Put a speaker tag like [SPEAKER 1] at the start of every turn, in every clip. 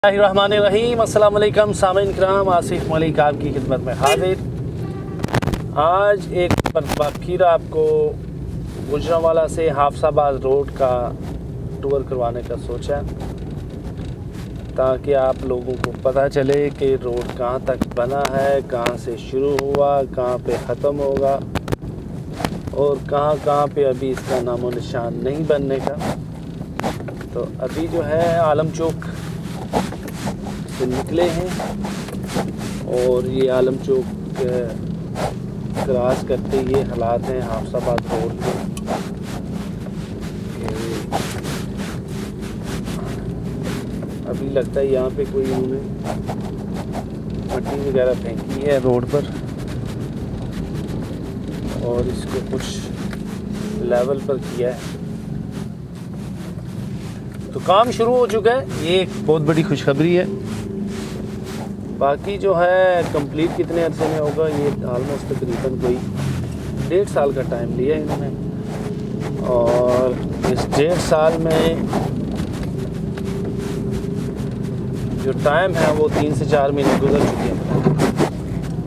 [SPEAKER 1] रहमानिर्रहीम। अस्सलाम वालेकुम सामीन किराम, आसिफ मलिक आपकी खिदमत में हाजिर। आज एक मरतबा फिर आपको गुजरांवाला से हाफसाबाद रोड का टूर करवाने का सोचा, ताकि आप लोगों को पता चले कि रोड कहाँ तक बना है, कहाँ से शुरू हुआ, कहाँ पे ख़त्म होगा और कहाँ कहाँ पे अभी इसका नामो निशान नहीं बनने का। तो अभी जो है आलम चौक से निकले हैं और ये आलम चौक क्रॉस करते ये हालात हैं हाफसाबाद रोड के। अभी लगता है यहाँ पे कोई उन्होंने मट्टी वगैरह फेंकी है रोड पर और इसको कुछ लेवल पर किया है, तो काम शुरू हो चुका है। ये एक बहुत बड़ी खुशखबरी है। बाकी जो है कंप्लीट कितने अरसे में होगा, ये ऑलमोस्ट तकरीबन कोई 1.5 साल का टाइम लिया इन्होंने, और इस 1.5 साल में जो टाइम है वो 3 से 4 महीने गुजर चुके हैं।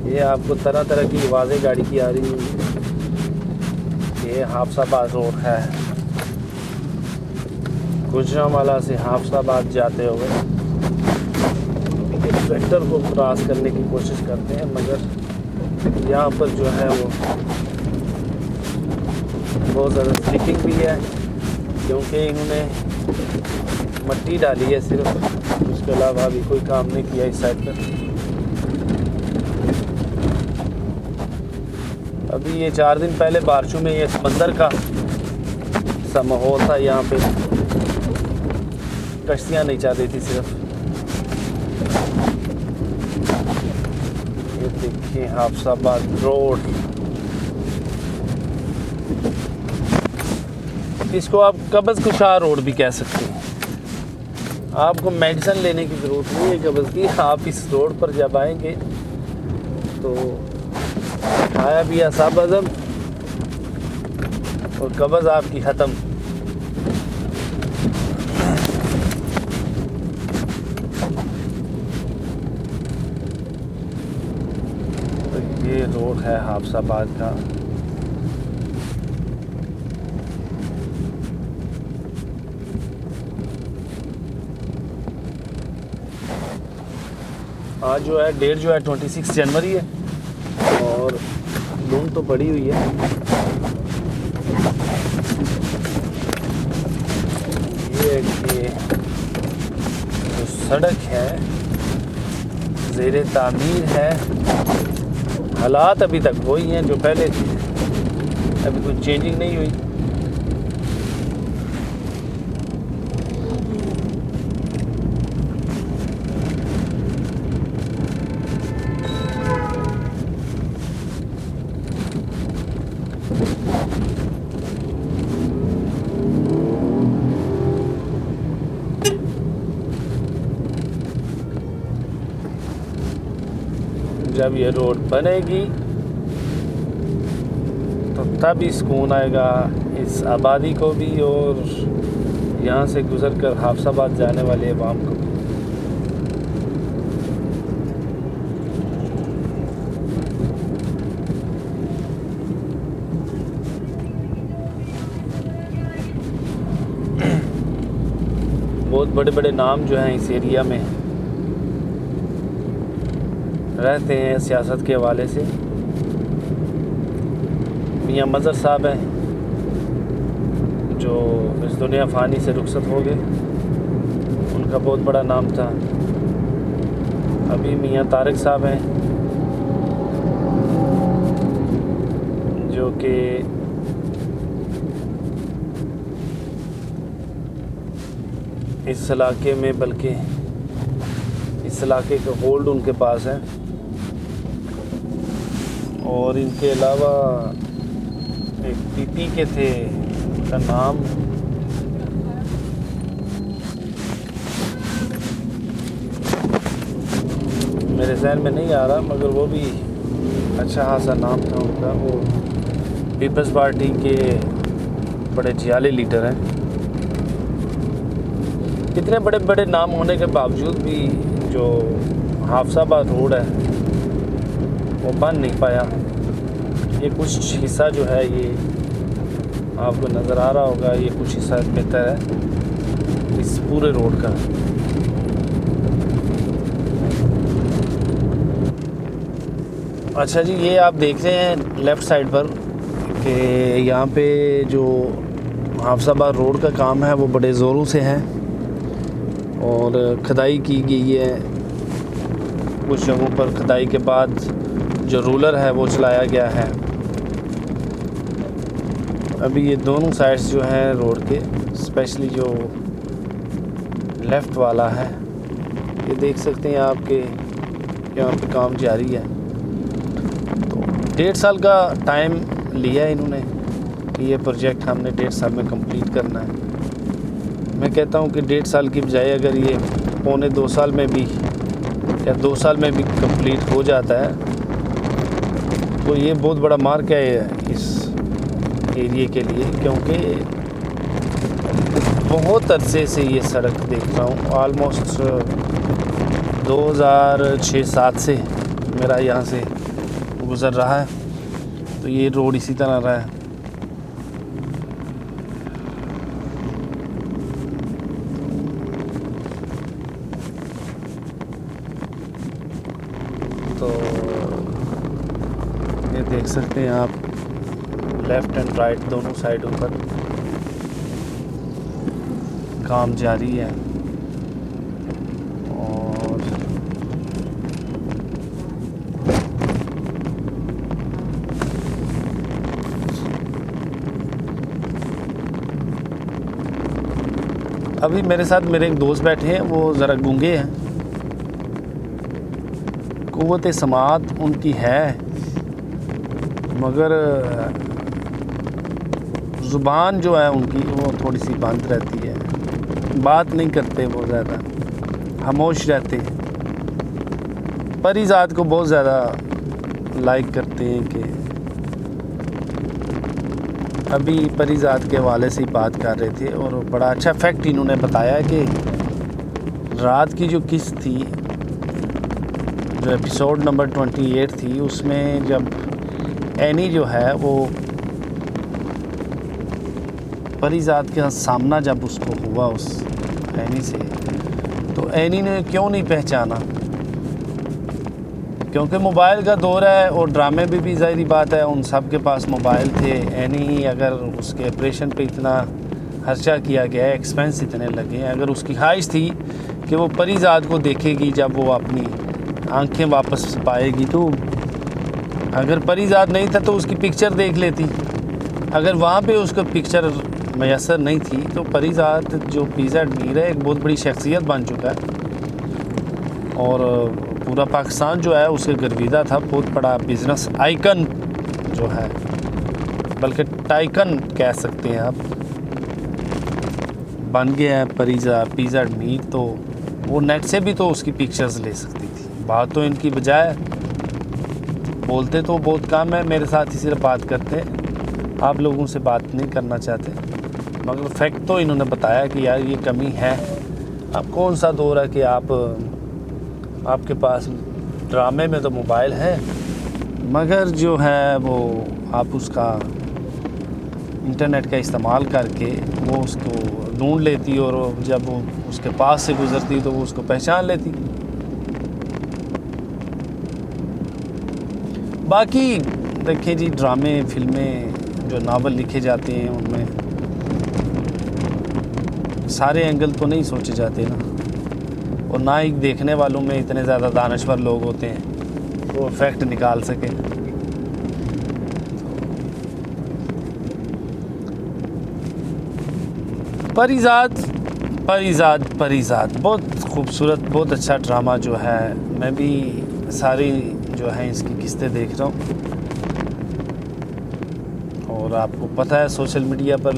[SPEAKER 1] ये आपको तरह तरह की आवाज़ें गाड़ी की आ रही हैं। ये हाफसाबाद रोड है, गुजरांवाला से हाफसाबाद जाते हुए ट्रैक्टर को क्रॉस करने की कोशिश करते हैं, मगर यहाँ पर जो है वो बहुत ज़्यादा स्लिपिंग भी है, क्योंकि इन्होंने मट्टी डाली है सिर्फ, उसके अलावा अभी कोई काम नहीं किया इस साइड पर। अभी ये 4 दिन पहले बारिशों में ये समंदर का सा माहौल था, यहाँ पे कश्तियाँ नहीं चल थी सिर्फ। ये देखिए हाफसाबाद रोड, इसको आप कब्ज़ कुशार रोड भी कह सकते हैं। आपको मेडिसिन लेने की ज़रूरत नहीं है कब्ज़ की। आप इस रोड पर जब आएंगे तो खाया भी सब हज़म और कब्ज़ आपकी ख़त्म। ये रोड है हाफसाबाद का। आज जो है डेट जो है 26 जनवरी है और धुंध तो पड़ी हुई है। ये जो सड़क है ज़ेरे तामीर है, हालात अभी तक वही हैं जो पहले थी, अभी कुछ चेंजिंग नहीं हुई। जब ये रोड बनेगी तो तब ही सुकून आएगा इस आबादी को भी और यहाँ से गुज़र कर हाफसाबाद जाने वाले अवाम को भी। बहुत बड़े बड़े नाम जो हैं इस एरिया में रहते हैं सियासत के हवाले से। मियां मज़हर साहब हैं जो इस दुनिया फ़ानी से रुखसत हो गए, उनका बहुत बड़ा नाम था। अभी मियां तारिक साहब हैं जो कि इस इलाके में, बल्कि इस इलाके का होल्ड उनके पास है। और इनके अलावा एक पीपी के थे, उनका नाम मेरे जहन में नहीं आ रहा, मगर वो भी अच्छा खासा नाम था उनका। वो पीपल्स पार्टी के बड़े जियाले लीडर हैं। इतने बड़े बड़े नाम होने के बावजूद भी जो हाफसाबाद रोड है वो बन नहीं पाया। ये कुछ हिस्सा जो है ये आपको नज़र आ रहा होगा, ये कुछ हिस्सा बेहतर है इस पूरे रोड का। अच्छा जी, ये आप देख रहे हैं लेफ़्ट साइड पर कि यहाँ पे जो हाफसाबाद रोड का काम है वो बड़े ज़ोरों से है और खुदाई की गई है। कुछ जगहों पर खुदाई के बाद जो रोलर है वो चलाया गया है। अभी ये दोनों साइड्स जो हैं रोड के, स्पेशली जो लेफ़्ट वाला है, ये देख सकते हैं आपके यहाँ पे काम जारी है। तो 1.5 साल का टाइम लिया है इन्होंने कि ये प्रोजेक्ट हमने 1.5 साल में कंप्लीट करना है। मैं कहता हूँ कि 1.5 साल की बजाय अगर ये 1.25 साल में भी या 2 साल में भी कंप्लीट हो जाता है तो ये बहुत बड़ा मार्क है इस एरिए के लिए, क्योंकि बहुत अरसे से ये सड़क देख रहा हूँ। ऑलमोस्ट 2006-07 से मेरा यहाँ से गुज़र रहा है, तो ये रोड इसी तरह रहा है। तो ये देख सकते हैं आप लेफ़्ट एंड राइट दोनों साइडों पर काम जारी है। और अभी मेरे साथ मेरे एक दोस्त बैठे हैं, वो ज़रा गूंगे हैं। क़ुव्वत समाअत उनकी है मगर ज़ुबान जो है उनकी वो थोड़ी सी बंद रहती है, बात नहीं करते, वो ज़्यादा खामोश रहते हैं। परीज़ात को बहुत ज़्यादा लाइक करते हैं कि अभी परीज़ात के हवाले से ही बात कर रहे थे और बड़ा अच्छा फैक्ट इन्होंने बताया कि रात की जो किस्त थी, जो एपिसोड नंबर 28 थी, उसमें जब एनी जो है वो परीज़ात के सामना जब उसको हुआ उस एनी से, तो एनी ने क्यों नहीं पहचाना, क्योंकि मोबाइल का दौर है और ड्रामे में भी ज़ाहिरी बात है उन सब के पास मोबाइल थे। एनी अगर उसके ऑपरेशन पे इतना खर्चा किया गया है, एक्सपेंस इतने लगे हैं, अगर उसकी ख्वाहिश थी कि वो परीज़ात को देखेगी जब वो अपनी आंखें वापस पाएगी, तो अगर परीज़ात नहीं था तो उसकी पिक्चर देख लेती। अगर वहाँ पे उसको पिक्चर मैसर नहीं थी तो परीज़ात जो पिज़्ज़ा मीर है एक बहुत बड़ी शख्सियत बन चुका है और पूरा पाकिस्तान जो है उसे गर्विदा था। बहुत बड़ा बिज़नेस आइकन जो है, बल्कि टाइकन कह सकते हैं आप, बन गया है पिज़्ज़ा मीर। तो वो नेट से भी तो उसकी पिक्चर्स ले सकती थी। बात तो इनकी बजाय बोलते तो बहुत कम है, मेरे साथ ही सिर्फ बात करते हैं, आप लोगों से बात नहीं करना चाहते, मगर फैक्ट तो इन्होंने बताया कि यार ये कमी है। अब कौन सा दौर है कि आपके पास ड्रामे में तो मोबाइल है मगर जो है वो आप उसका इंटरनेट का इस्तेमाल करके वो उसको ढूंढ लेती और जब वो उसके पास से गुज़रती तो वो उसको पहचान लेती। बाकी देखें जी, ड्रामे फिल्में जो नावल लिखे जाते हैं उनमें सारे एंगल तो नहीं सोचे जाते ना, और ना ही देखने वालों में इतने ज़्यादा दानश्वर लोग होते हैं वो फैक्ट निकाल सकें। परीज़ात बहुत खूबसूरत, बहुत अच्छा ड्रामा जो है। मैं भी सारी जो है इसकी किस्तें देख रहा हूँ और आपको पता है सोशल मीडिया पर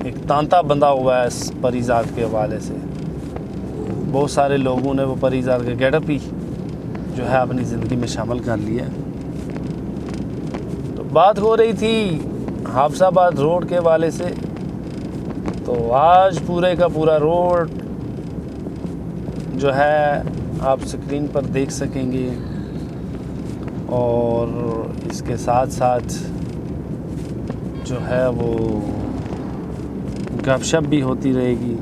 [SPEAKER 1] एक तांता बंधा हुआ है इस परीज़ात के हवाले से। बहुत सारे लोगों ने वो परीज़ात का गेटअप ही जो है अपनी ज़िंदगी में शामिल कर लिया। तो बात हो रही थी हाफसाबाद रोड के हवाले से, तो आज पूरे का पूरा रोड जो है आप स्क्रीन पर देख सकेंगे और इसके साथ साथ जो है वो गपशप भी होती रहेगी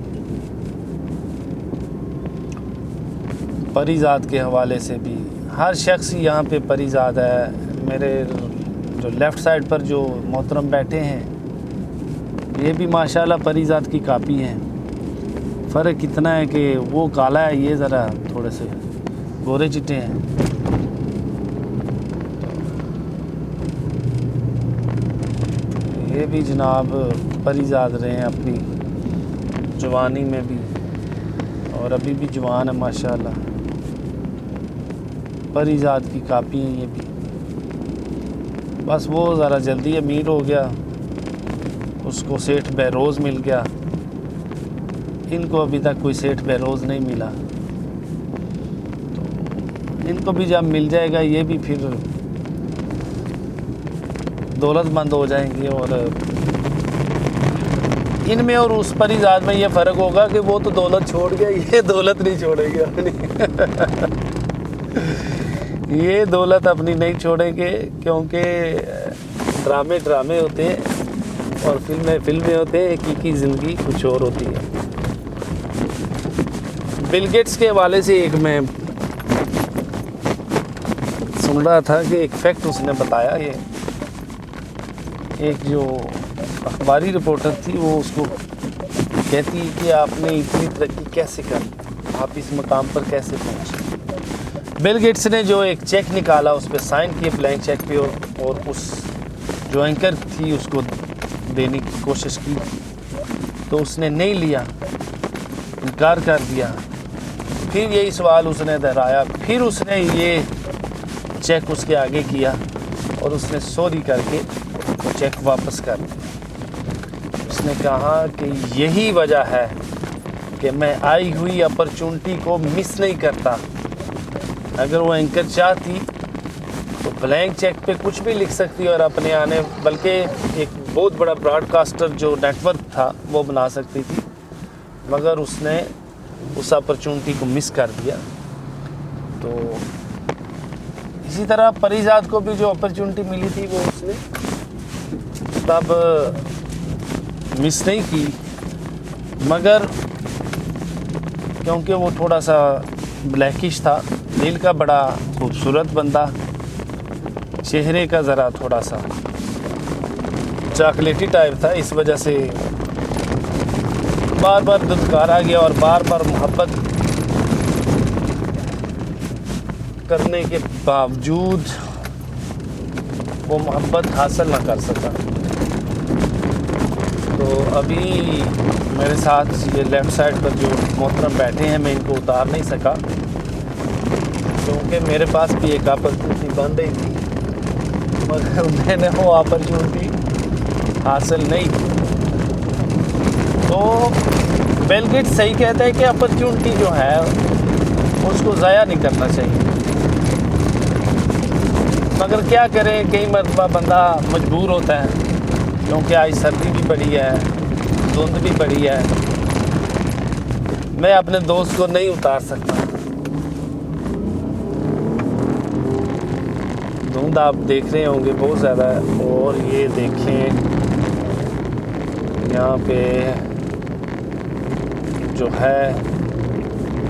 [SPEAKER 1] परिजात के हवाले से भी। हर शख्स यहाँ पे परिजात है। मेरे जो लेफ़्ट साइड पर जो मोहतरम बैठे हैं ये भी माशाल्लाह परिजात की कापी हैं। फ़र्क इतना है कि वो काला है, ये ज़रा थोड़े से गोरे चिट्टे हैं। ये भी जनाब परिजात रहे हैं अपनी जवानी में भी और अभी भी जवान है माशाल्लाह। परिजात की कापी हैं ये भी। बस वो ज़रा जल्दी अमीर हो गया, उसको सेठ बहरोज़ मिल गया। इनको अभी तक कोई सेठ बहरोज़ नहीं मिला, तो इनको भी जब मिल जाएगा ये भी फिर दौलतमंद हो जाएंगे। और इनमें और उस परिजात में ये फ़र्क होगा कि वो तो दौलत छोड़ गया, ये दौलत नहीं छोड़ेंगे अपनी ये दौलत अपनी नहीं छोड़ेंगे, क्योंकि ड्रामे होते हैं और फिल्में होते हैं। हकीकी ज़िंदगी कुछ और होती है। बिल गेट्स के हवाले से एक मैं सुन रहा था कि एक फैक्ट उसने बताया। ये एक जो अखबारी रिपोर्टर थी वो उसको कहती कि आपने इतनी तरक्की कैसे कर, आप इस मकाम पर कैसे पहुँचे। बिल गेट्स ने जो एक चेक निकाला उस पर साइन किए, ब्लैंक चेक पे, और उस जो एंकर थी उसको देने की कोशिश की तो उसने नहीं लिया, इनकार कर दिया। फिर यही सवाल उसने दोहराया, फिर उसने ये चेक उसके आगे किया और उसने सॉरी करके वो चेक वापस कर दिया। उसने कहा कि यही वजह है कि मैं आई हुई अपॉर्चुनिटी को मिस नहीं करता। अगर वो एंकर चाहती तो ब्लैंक चेक पे कुछ भी लिख सकती और अपने आने, बल्कि एक बहुत बड़ा ब्रॉडकास्टर जो नेटवर्क था वो बना सकती थी, मगर उसने उस अपॉर्चुनिटी को मिस कर दिया। तो इसी तरह परिजात को भी जो अपॉर्चुनिटी मिली थी वो उसने तब मिस नहीं की, मगर क्योंकि वो थोड़ा सा ब्लैकिश था, दिल का बड़ा खूबसूरत बंदा, चेहरे का ज़रा थोड़ा सा चॉकलेटी टाइप था, इस वजह से बार बार दुत्कारा गया और बार बार मोहब्बत करने के बावजूद वो मोहब्बत हासिल ना कर सका। तो अभी मेरे साथ ये लेफ़्ट साइड पर जो मोहतरम बैठे हैं मैं इनको उतार नहीं सका, क्योंकि मेरे पास भी एक अपॉर्चुनिटी बन रही थी, मगर मैंने वो अपॉर्चुनिटी हासिल नहीं की। तो बिल गेट्स सही कहता है कि अपॉर्चुनिटी जो है उसको ज़ाया नहीं करना चाहिए, मगर क्या करें, कई मरतबा बंदा मजबूर होता है, क्योंकि आज सर्दी भी पड़ी है, धुंध भी पड़ी है। मैं अपने दोस्त को नहीं उतार सकता। धुंध आप देख रहे होंगे बहुत ज़्यादा है। और ये देखें यहाँ पे जो है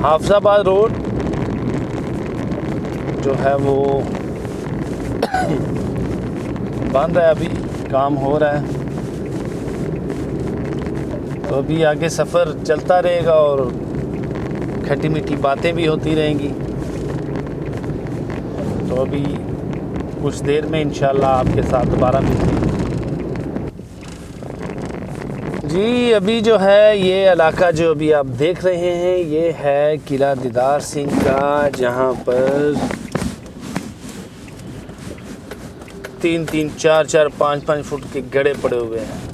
[SPEAKER 1] हाफिजाबाद रोड जो है वो बन रहा है, अभी काम हो रहा है। तो अभी आगे सफ़र चलता रहेगा और खट्टी मीठी बातें भी होती रहेंगी। तो अभी कुछ देर में इंशाल्लाह आपके साथ दोबारा मिलते हैं। जी अभी जो है ये इलाका जो अभी आप देख रहे हैं ये है किला दीदार सिंह का, जहाँ पर 3-3, 4-4, 5-5 फुट के गड्ढे पड़े हुए हैं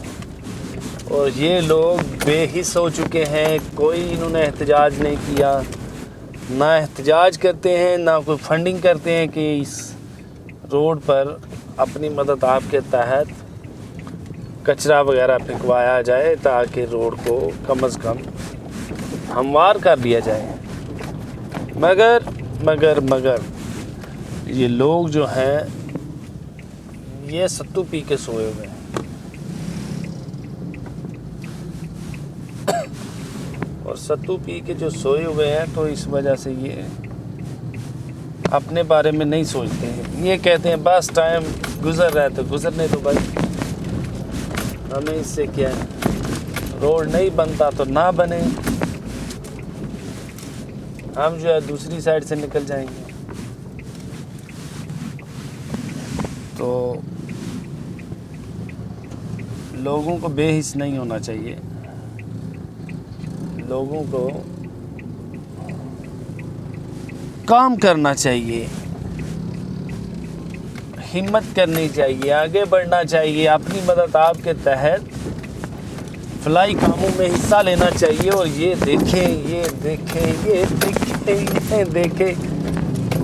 [SPEAKER 1] और ये लोग बेहिस हो चुके हैं। कोई इन्होंने एहतजाज नहीं किया, ना एहतजाज करते हैं, ना कोई फंडिंग करते हैं कि इस रोड पर अपनी मदद आपके तहत कचरा वगैरह फेंकवाया जाए ताकि रोड को कम से कम हमवार कर दिया जाए। मगर ये लोग जो हैं ये सत्तू पी के सोए हुए हैं। और सत्तू पी के जो सोए हुए हैं तो इस वजह से ये अपने बारे में नहीं सोचते हैं। ये कहते हैं बस टाइम गुजर रहा है तो गुजरने दो भाई, हमें इससे क्या है, रोड नहीं बनता तो ना बने, हम जो है दूसरी साइड से निकल जाएंगे। तो लोगों को बेहिस नहीं होना चाहिए, लोगों को काम करना चाहिए, हिम्मत करनी चाहिए, आगे बढ़ना चाहिए, अपनी मदद आपके तहत फलाई कामों में हिस्सा लेना चाहिए। और ये देखें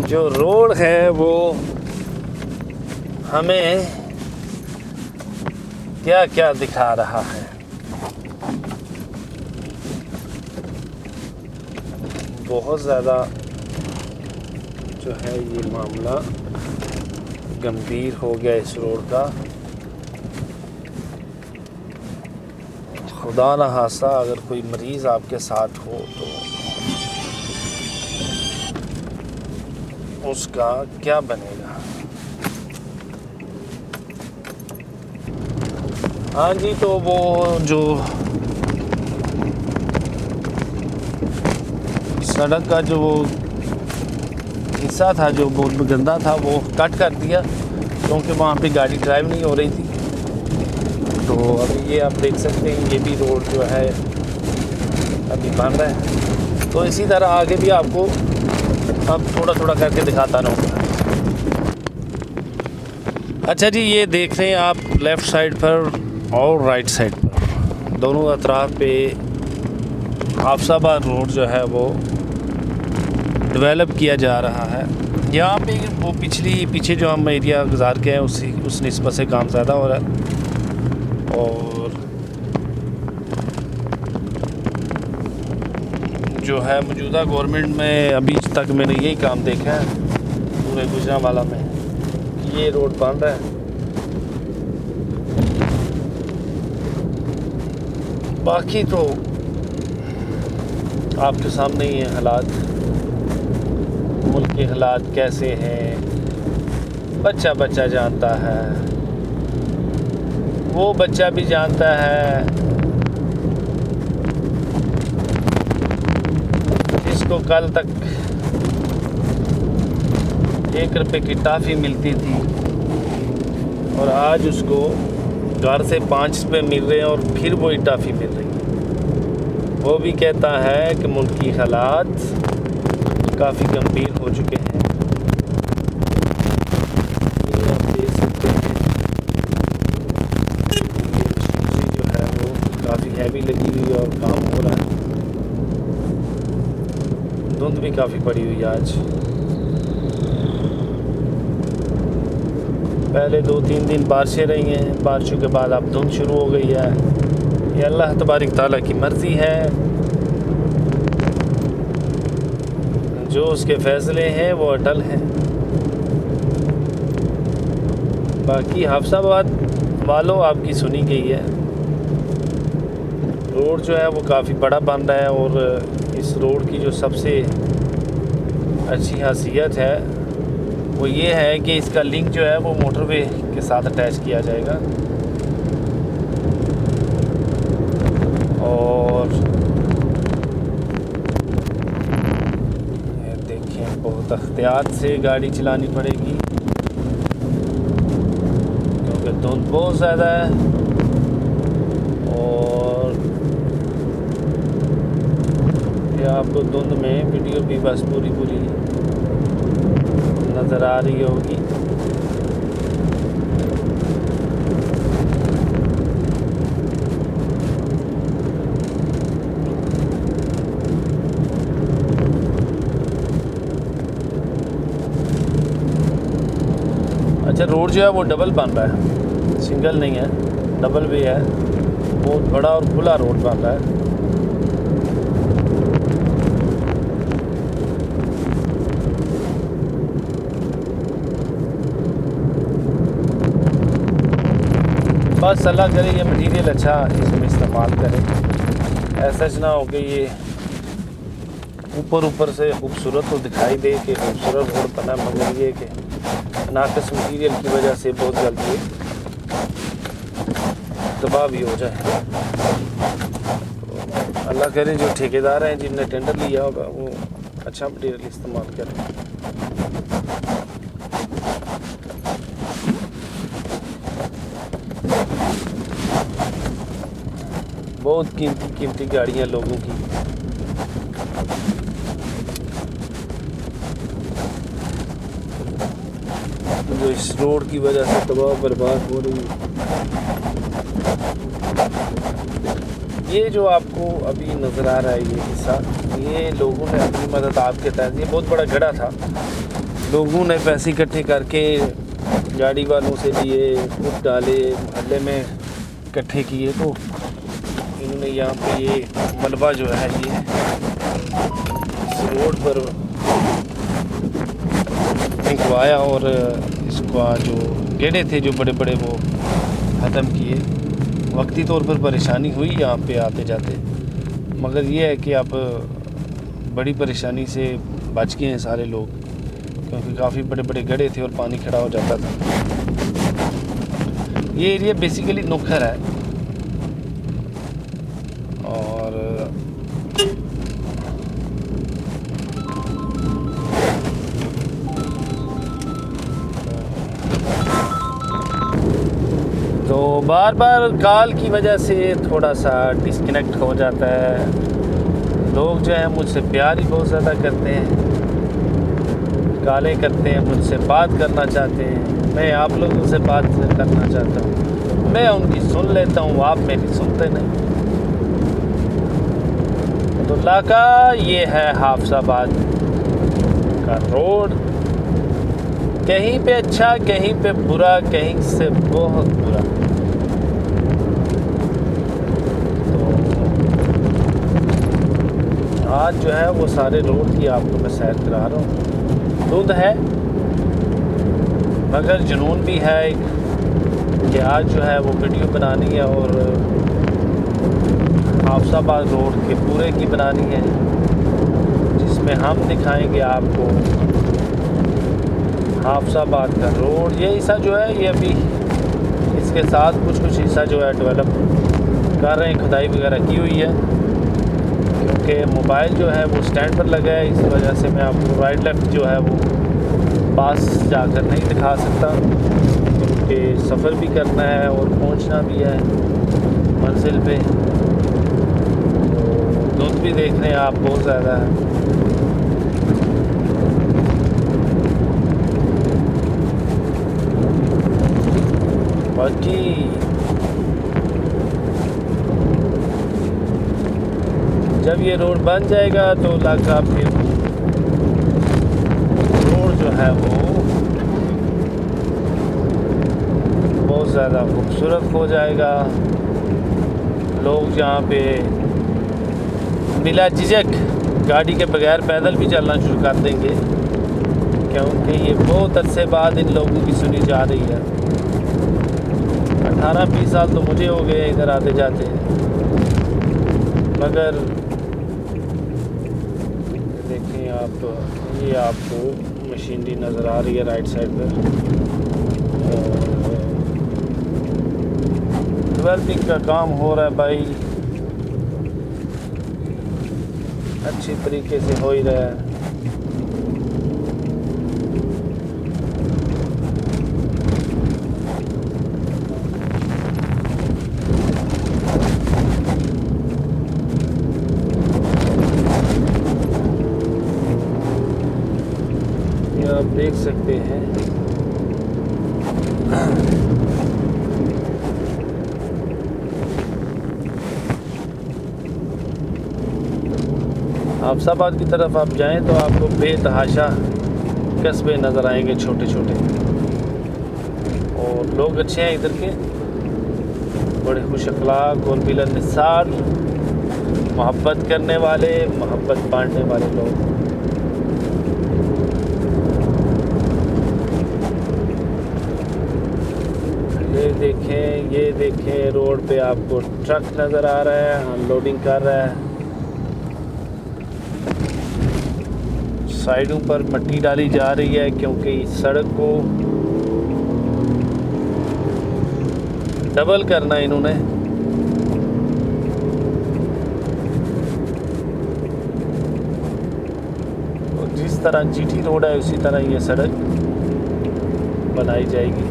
[SPEAKER 1] जो रोड है वो हमें क्या क्या दिखा रहा है। बहुत ज़्यादा जो है ये मामला गंभीर हो गया इस रोड का। खुदा न खास्ता अगर कोई मरीज़ आपके साथ हो तो उसका क्या बनेगा। हाँ जी, तो वो जो सड़क का जो वो हिस्सा था जो बहुत गंदा था वो कट कर दिया क्योंकि वहाँ पे गाड़ी ड्राइव नहीं हो रही थी। तो अभी ये आप देख सकते हैं ये भी रोड जो है अभी बन रहा है। तो इसी तरह आगे भी आपको अब थोड़ा थोड़ा करके दिखाता रहूँगा। अच्छा जी, ये देख रहे हैं आप लेफ़्ट साइड पर और राइट साइड पर दोनों अतराफ पे हाफसाबाद रोड जो है वो डेवलप किया जा रहा है। यहाँ पे वो पीछे जो हम एरिया गुजार के हैं उस निस्बत से काम ज़्यादा हो रहा है। और जो है मौजूदा गवर्नमेंट में अभी तक मैंने यही काम देखा है पूरे गुजरांवाला में कि ये रोड बन रहा है। बाकी तो आपके सामने ही है हालात, मुल्क के हालात कैसे हैं। बच्चा जानता है, वो बच्चा भी जानता है जिसको कल तक 1 रुपए की टॉफ़ी मिलती थी और आज उसको घर से 5 रुपए मिल रहे हैं और फिर वही टॉफ़ी मिल रही है। वो भी कहता है कि मुल्क की हालात काफ़ी गंभीर हो चुके हैं। ये आप देख सकते हैं जो है वो काफ़ी हैवी लगी हुई है और काम हो रहा है। धुंध भी काफ़ी पड़ी हुई है आज। पहले 2-3 दिन बारिशें रही हैं, बारिशों के बाद अब धुंध शुरू हो गई है। ये अल्लाह तबारक तआला की मर्ज़ी है, जो उसके फ़ैसले हैं वो अटल हैं। बाकी हाफसाबाद वालों आपकी सुनी गई है। रोड जो है वो काफ़ी बड़ा बन रहा है और इस रोड की जो सबसे अच्छी खासियत है वो ये है कि इसका लिंक जो है वो मोटरवे के साथ अटैच किया जाएगा। और बहुत एहतियात से गाड़ी चलानी पड़ेगी क्योंकि धुंध बहुत ज़्यादा है। और ये आपको धुंध में वीडियो भी बस पूरी नज़र आ रही होगी। अच्छा, रोड जो है वो डबल बन रहा है, सिंगल नहीं है। डबल वे है, बहुत बड़ा और खुला रोड बन रहा है। बस अल्लाह करे ये मटीरियल अच्छा इसमें इस्तेमाल करें, ऐसा ना हो कि ये ऊपर से खूबसूरत तो दिखाई दे कि खूबसूरत रोड बना, मगर ये कि नाकस मटीरियल की वजह से बहुत जल्दी तबाह भी हो जाए। तो अल्लाह करे जो ठेकेदार हैं जिनने टेंडर लिया होगा वो अच्छा मटीरियल इस्तेमाल करें। बहुत कीमती गाड़ियाँ लोगों की। जो इस रोड की वजह से तबाह बर्बाद हो रही है। ये जो आपको अभी नज़र आ रहा है ये हिस्सा, ये लोगों ने अपनी मदद आपके तहत, ये बहुत बड़ा गड्ढा था, लोगों ने पैसे इकट्ठे करके गाड़ी वालों से लिए, खुद डाले, मोहल्ले में इकट्ठे किए, तो इन्होंने यहाँ पे ये मलबा जो है ये इस रोड पर फेंकवाया और इसका जो गेड़े थे जो बड़े बड़े वो ख़त्म किए। वक्ती तौर पर परेशानी हुई यहाँ पे आते जाते, मगर ये है कि अब बड़ी परेशानी से बच गए हैं सारे लोग, क्योंकि काफ़ी बड़े बड़े गड्ढे थे और पानी खड़ा हो जाता था। ये एरिया बेसिकली नुक्खर है और तो बार बार कॉल की वजह से थोड़ा सा डिस्कनेक्ट हो जाता है। लोग जो है मुझसे प्यार ही बहुत ज़्यादा करते हैं, कॉलें करते हैं, मुझसे बात करना चाहते हैं, मैं आप लोगों से बात करना चाहता हूँ, मैं उनकी सुन लेता हूँ, आप मेरी सुनते नहीं। तो इलाका ये है हाफसाबाद का रोड, कहीं पे अच्छा, कहीं पे बुरा, कहीं से बहुत बुरा। तो आज जो है वो सारे रोड की आपको मैं सैर करा रहा हूँ। धुंध है मगर जुनून भी है एक कि आज जो है वो वीडियो बनानी है और हाफसाबाद रोड के पूरे की बनानी है, जिसमें हम दिखाएंगे आपको हाफसाबाद का रोड। ये हिस्सा जो है ये अभी इसके साथ कुछ हिस्सा जो है डेवलप कर रहे हैं, खुदाई वगैरह की हुई है, क्योंकि मोबाइल जो है वो स्टैंड पर लगा है, इस वजह से मैं आपको राइट लेफ़्ट जो है वो पास जाकर नहीं दिखा सकता, क्योंकि सफ़र भी करना है और पहुंचना भी है मंजिल पे। तो धुंध भी देख रहे हैं आप बहुत ज़्यादा है। बाकी जब ये रोड बन जाएगा तो इलाका फिर रोड जो है वो बहुत ज़्यादा खूबसूरत हो जाएगा। लोग यहाँ पे बिला झिझक गाड़ी के बगैर पैदल भी चलना शुरू कर देंगे, क्योंकि ये बहुत अरसे बाद इन लोगों की सुनी जा रही है। 18-20 साल तो मुझे हो गए इधर आते जाते, मगर देखें आप, ये आपको मशीनरी नज़र आ रही है राइट साइड पर, डेवलपिंग का काम हो रहा है भाई, अच्छी तरीके से हो ही रहा है। आप देख सकते हैं हाफसाबाद की तरफ आप जाएं तो आपको बेतहाशा कस्बे नज़र आएंगे छोटे छोटे, और लोग अच्छे हैं इधर के, बड़े खुश अखलाक और मिलनसार, मोहब्बत करने वाले, मोहब्बत बांटने वाले लोग। ये देखें रोड पे आपको ट्रक नज़र आ रहा है, अनलोडिंग कर रहा है। साइडों पर मिट्टी डाली जा रही है क्योंकि सड़क को डबल करना है इन्होंने। और जिस तरह जीटी रोड है उसी तरह ये सड़क बनाई जाएगी।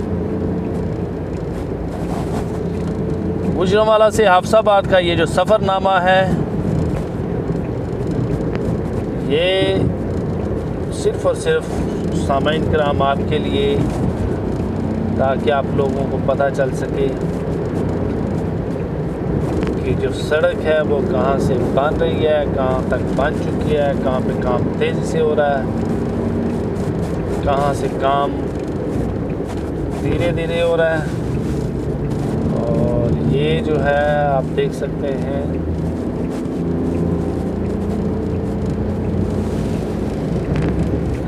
[SPEAKER 1] गुजरांवाला से हाफसाबाद का ये जो सफ़रनामा है, ये सिर्फ़ और सिर्फ सामाइन कराम आपके लिए, ताकि आप लोगों को पता चल सके कि जो सड़क है वो कहाँ से बन रही है, कहाँ तक बन चुकी है, कहाँ पे काम तेज़ी से हो रहा है, कहाँ से काम धीरे धीरे हो रहा है। और ये जो है आप देख सकते हैं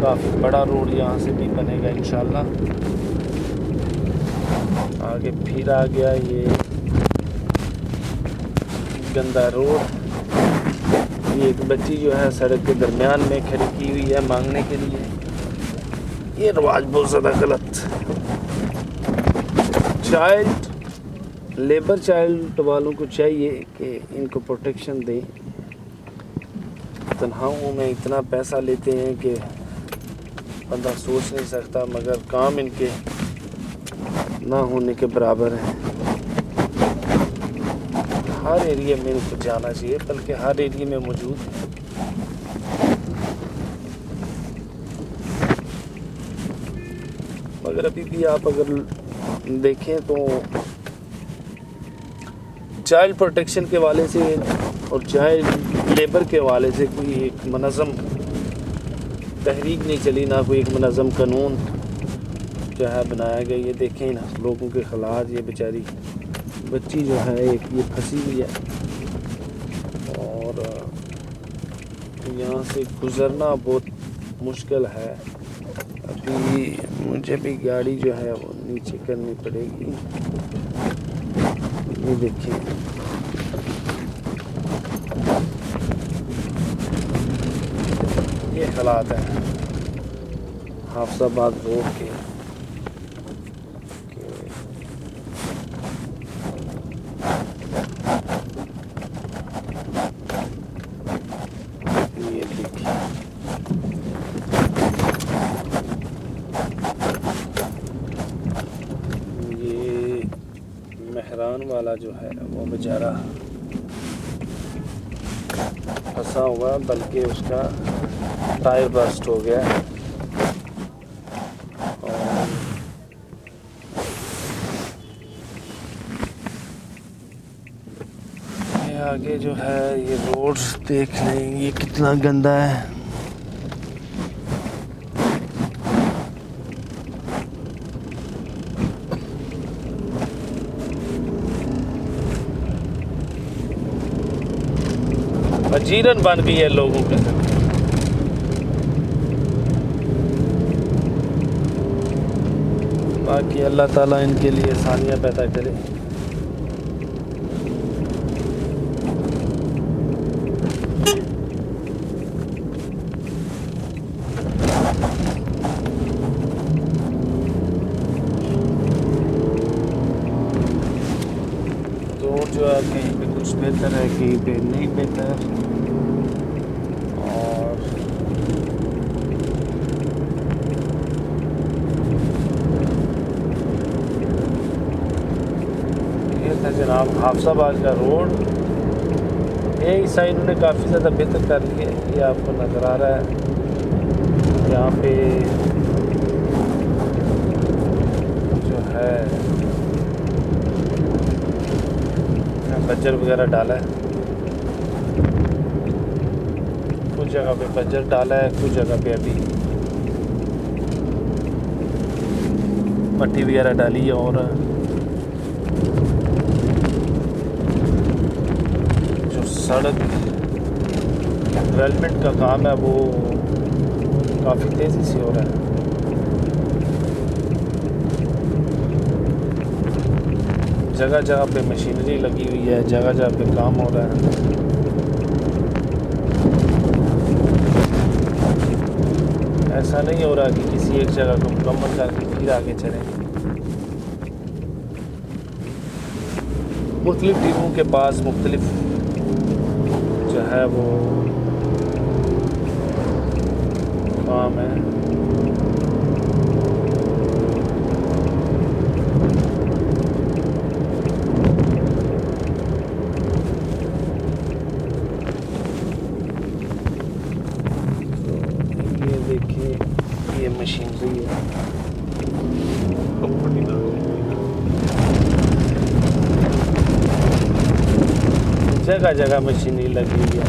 [SPEAKER 1] काफ़ी बड़ा रोड यहाँ से भी बनेगा इंशाल्लाह। आगे फिर आ गया ये गंदा रोड। ये एक बच्ची जो है सड़क के दरमियान में खड़ी की हुई है मांगने के लिए। ये रवाज बहुत ज़्यादा गलत। चाइल्ड लेबर चाइल्ड वालों को चाहिए कि इनको प्रोटेक्शन दें। तन्हाओं में इतना पैसा लेते हैं कि बंदा सोच नहीं सकता, मगर काम इनके ना होने के बराबर है। हर एरिया में इनको जाना चाहिए, बल्कि हर एरिया में मौजूद है। मगर अभी भी आप अगर देखें तो चाइल्ड प्रोटेक्शन के वाले से और चाइल्ड लेबर के वाले से कोई एक मुनज़्ज़म तहरीक नहीं चली, ना कोई एक मुनज़्ज़म कानून जो है बनाया गया। ये देखें ना लोगों के खिलाफ, ये बेचारी बच्ची जो है एक ये फंसी हुई है और यहाँ से गुज़रना बहुत मुश्किल है। अभी मुझे भी गाड़ी जो है वो नीचे करनी पड़ेगी। ये देखिए ये हालात हैं हाफसाबाद रोड के। ये देखिए ये मेहरान वाला जो है वो बेचारा फंसा हुआ, बल्कि उसका टायर बर्स्ट हो गया और ये आगे जो है ये रोड देख लें ये कितना गंदा है। मजीरन बन गई है लोगों के साथ। बाकी अल्लाह ताला इनके लिए आसानियाँ पैदा करे। तो जो है कहीं पे कुछ बेहतर है, कहीं पे नहीं बेहतर। जनाब हाफसाबाद का रोड ये इस साइड उन्होंने काफ़ी ज़्यादा बेहतर कर लिए। ये आपको नज़र आ रहा है यहाँ पे जो है बंजर वगैरह डाला है, कुछ जगह पे बंजर डाला है, कुछ जगह पे अभी मट्टी वगैरह डाली है। और सड़क डेवलपमेंट का काम है वो काफ़ी तेज़ी से हो रहा है। जगह जगह पे मशीनरी लगी हुई है, जगह जगह पे काम हो रहा है। ऐसा नहीं हो रहा कि किसी एक जगह को मुकम्मल करके फिर आगे चलेंगे। मुख्तलिफ टीमों के पास मुख्तलिफ जो है वो काम है। तो ये देखिए, ये मशीनरी है। जगह जगह मशीनरी लगी हुई है।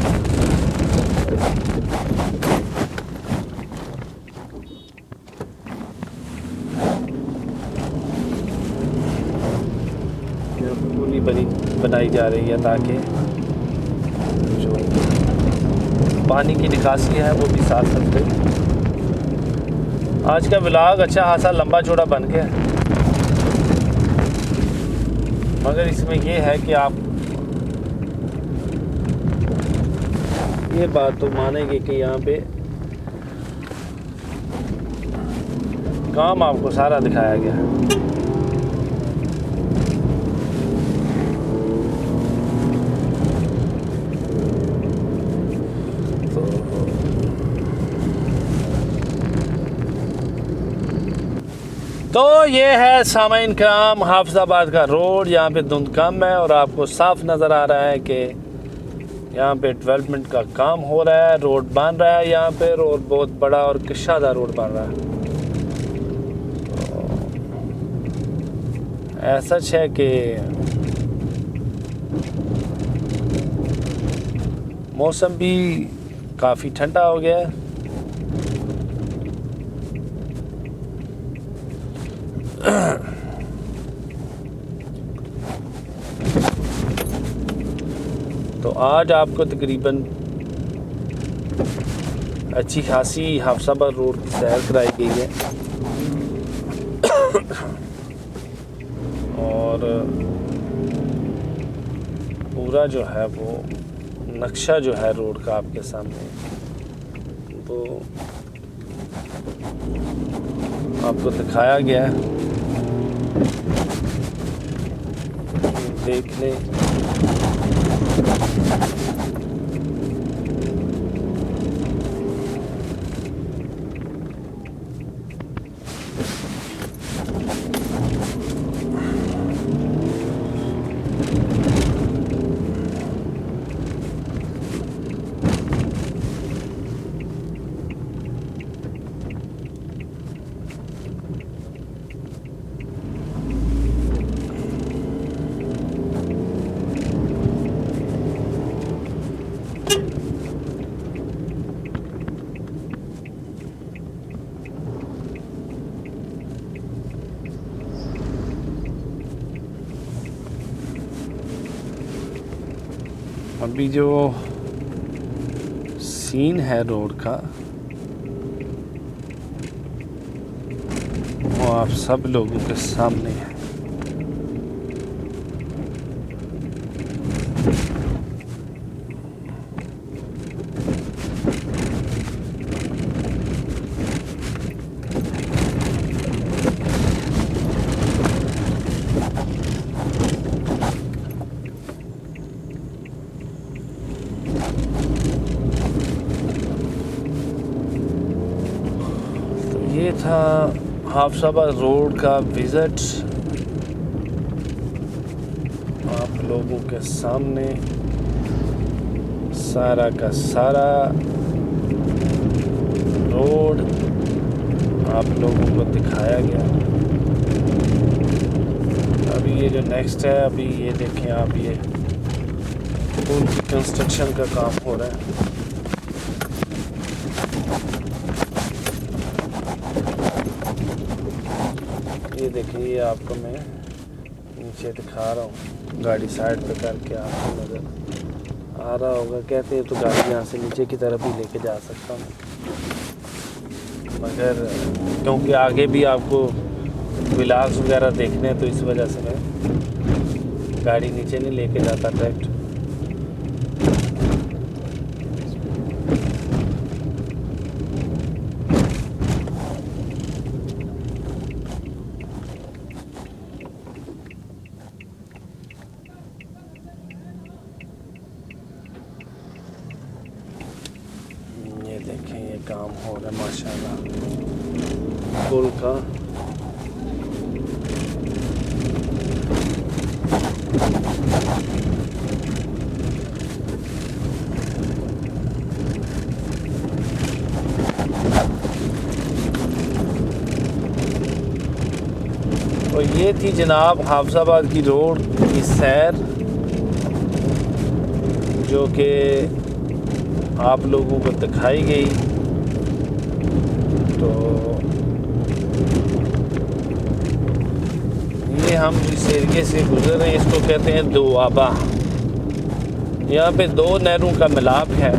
[SPEAKER 1] पुली बनाई जा रही है ताकि जो पानी की निकासी है वो भी साथ साथ रहे। आज का व्लॉग अच्छा खासा लंबा चौड़ा बन गया, मगर इसमें ये है कि आप ये बात तो मानेंगे कि यहाँ पे काम आपको सारा दिखाया गया है। तो ये है सामाइन कराम हाफिजाबाद का रोड। यहाँ पे धुंध कम है और आपको साफ नज़र आ रहा है कि यहाँ पे डेवलपमेंट का काम हो रहा है, रोड बन रहा है। यहाँ पे रोड बहुत बड़ा और कशादार रोड बन रहा है। तो ऐसा है कि मौसम भी काफ़ी ठंडा हो गया है। तो आज आपको तकरीबन अच्छी खासी हाफिजाबाद रोड की सैर कराई गई है और पूरा जो है वो नक्शा जो है रोड का आपके सामने वो आपको दिखाया गया है। देख लें। अभी जो सीन है रोड का वो आप सब लोगों के सामने है। ये था हाफिजाबाद रोड का विज़िट आप लोगों के सामने। सारा का सारा रोड आप लोगों को दिखाया गया। अभी ये जो नेक्स्ट है, अभी ये देखें आप, ये पुल की कंस्ट्रक्शन का काम हो रहा है। ये देखिए, ये आपको मैं नीचे दिखा रहा हूँ, गाड़ी साइड पे करके आपको नज़र आ रहा होगा, कहते हैं तो गाड़ी यहाँ से नीचे की तरफ ही लेके जा सकता हूँ, मगर क्योंकि आगे भी आपको व्लॉग्स वगैरह देखने हैं तो इस वजह से मैं गाड़ी नीचे नहीं लेके जाता डायरेक्ट। ये देखें, ये काम हो रहा है माशाल्लाह पुल का। और ये थी जनाब हाफिजाबाद की रोड की सैर, जो कि आप लोगों को दिखाई गई। तो ये हम जिस एरिए से गुजर रहे हैं इसको कहते हैं दोआबा। यहाँ पे दो नहरों का मिलाप है,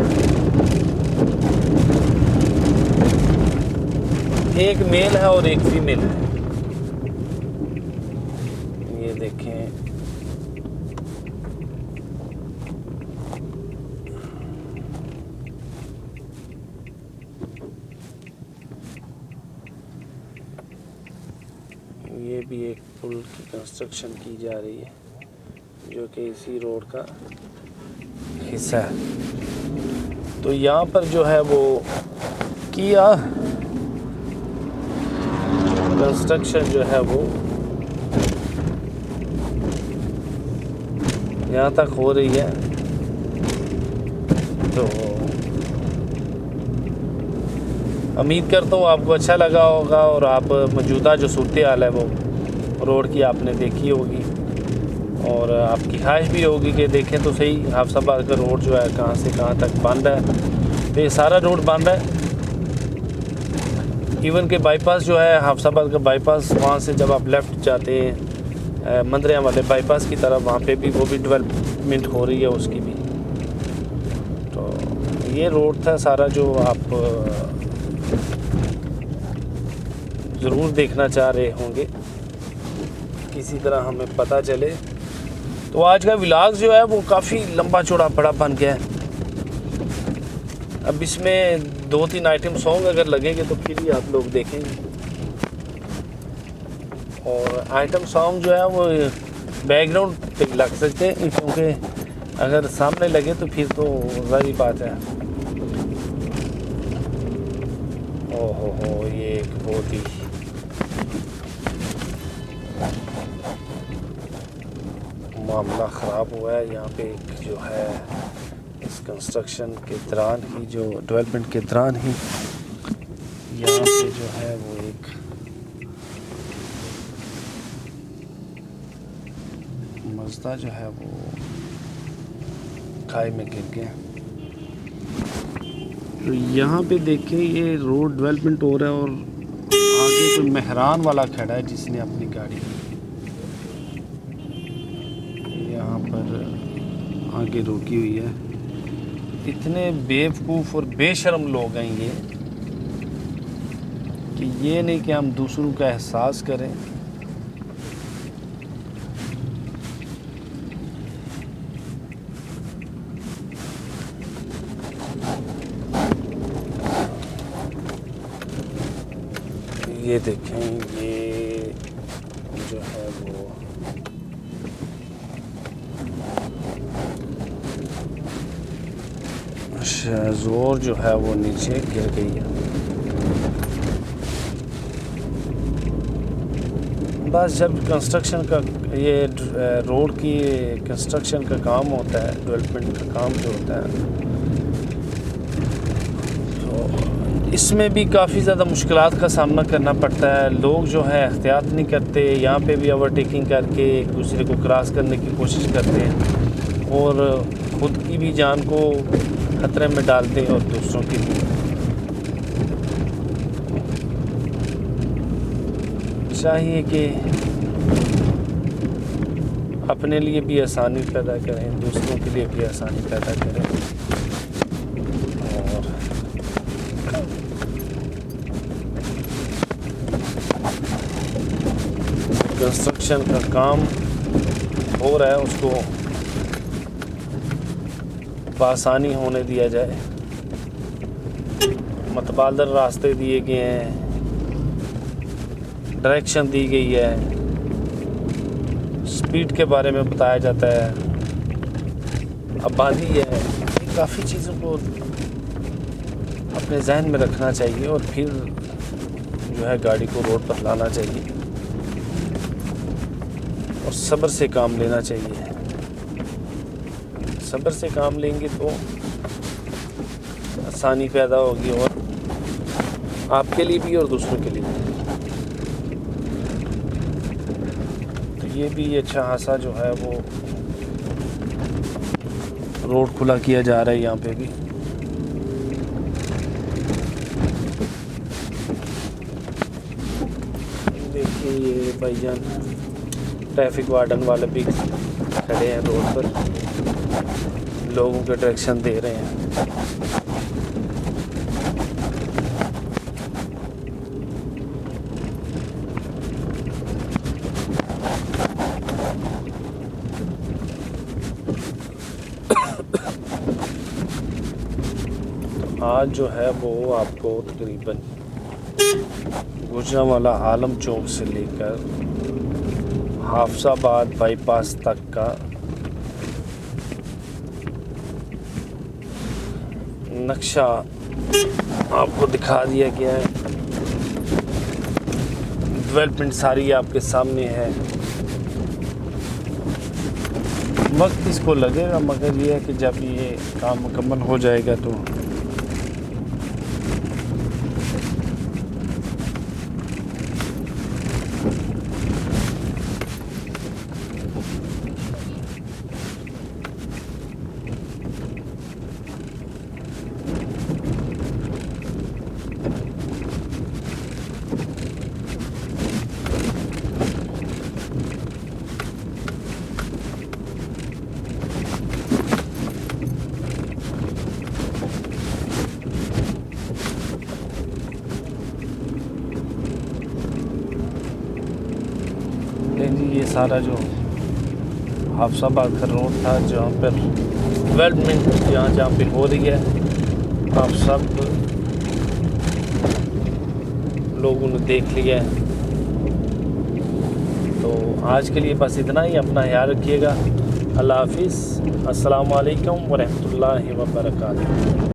[SPEAKER 1] एक मेल है और एक फीमेल है। ये देखें, ये भी एक पुल की कंस्ट्रक्शन की जा रही है जो कि इसी रोड का हिस्सा है। तो यहाँ पर जो है वो किया कंस्ट्रक्शन जो है वो यहाँ तक हो रही है। तो उम्मीद करता हूँ आपको अच्छा लगा होगा और आप मौजूदा जो सूरत हाल है वो रोड की आपने देखी होगी, और आपकी ख्वाहिश भी होगी कि देखें तो सही हाफिजाबाद का रोड जो है कहाँ से कहाँ तक बंद है। तो ये सारा रोड बंद है, इवन के बाईपास जो है हाफिजाबाद का बाईपास, वहाँ से जब आप लेफ़्ट जाते हैं मंदरिया वाले बाईपास की तरफ, वहाँ पे भी वो भी डेवलपमेंट हो रही है उसकी भी। तो ये रोड था सारा जो आप ज़रूर देखना चाह रहे होंगे, किसी तरह हमें पता चले। तो आज का व्लॉग जो है वो काफ़ी लंबा चौड़ा बड़ा बन गया है। अब इसमें 2-3 आइटम सॉन्ग अगर लगेंगे तो फिर ही आप लोग देखेंगे, और आइटम सॉन्ग जो है वो बैकग्राउंड पे लग सकते हैं, क्योंकि अगर सामने लगे तो फिर तो ज़ाहिर बात है। ओहो, ये एक बहुत ही मामला ख़राब हुआ है यहाँ पे। एक जो है इस कंस्ट्रक्शन के दौरान ही, जो डेवलपमेंट के दौरान ही यहाँ पे जो है वो एक मजदा जो है वो खाई में गिर गया। तो यहाँ पे देखें ये रोड डेवलपमेंट हो रहा है और आगे कोई मेहरान वाला खड़ा है जिसने अपनी गाड़ी यहाँ पर आगे रोकी हुई है। इतने बेवकूफ़ और बेशर्म लोग हैं ये कि ये नहीं कि हम दूसरों का एहसास करें। ये देखें, ये जो है वो शहज़ोर जो है वो नीचे गिर गई है। बस जब कंस्ट्रक्शन का ये रोड की कंस्ट्रक्शन का काम होता है, डेवलपमेंट का काम जो होता है, तो इसमें भी काफ़ी ज़्यादा मुश्किलात का सामना करना पड़ता है। लोग जो है एहतियात नहीं करते, यहाँ पे भी ओवरटेकिंग करके एक दूसरे को क्रॉस करने की कोशिश करते हैं और ख़ुद की भी जान को खतरे में डालते हैं और दूसरों की भी। चाहिए कि अपने लिए भी आसानी पैदा करें, दूसरों के लिए भी आसानी पैदा करें। और कंस्ट्रक्शन का काम हो रहा है उसको आसानी होने दिया जाए। मतबादल रास्ते दिए गए हैं, डायरेक्शन दी गई है, स्पीड के बारे में बताया जाता है, आबादी है। काफ़ी चीज़ों को अपने जहन में रखना चाहिए और फिर जो है गाड़ी को रोड पर लाना चाहिए और सब्र से काम लेना चाहिए। सब्र से काम लेंगे तो आसानी पैदा होगी और आपके लिए भी और दूसरों के लिए भी। तो ये भी अच्छा खासा जो है वो रोड खुला किया जा रहा है यहाँ पे भी। देखिए ये भाईजान ट्रैफिक वार्डन वाले भी खड़े हैं रोड पर, लोगों के डायरेक्शन दे रहे हैं। आज जो है वो आपको तकरीबन गुजरांवाला आलम चौक से लेकर हाफसाबाद बाईपास तक का नक्शा आपको दिखा दिया गया है। डेवलपमेंट सारी आपके सामने है। वक्त इसको लगेगा, मगर ये है कि जब ये काम मुकम्मल हो जाएगा तो ये सारा जो हाफसाबाद का रोड था जहाँ पर डेवलपमेंट जहाँ पे हो रही है, आप सब लोगों ने देख लिया है। तो आज के लिए बस इतना ही। अपना ख्याल रखिएगा। अल्लाह हाफिज़। अस्सलामु अलैकुम वरहमतुल्लाहि वबरकातुहू।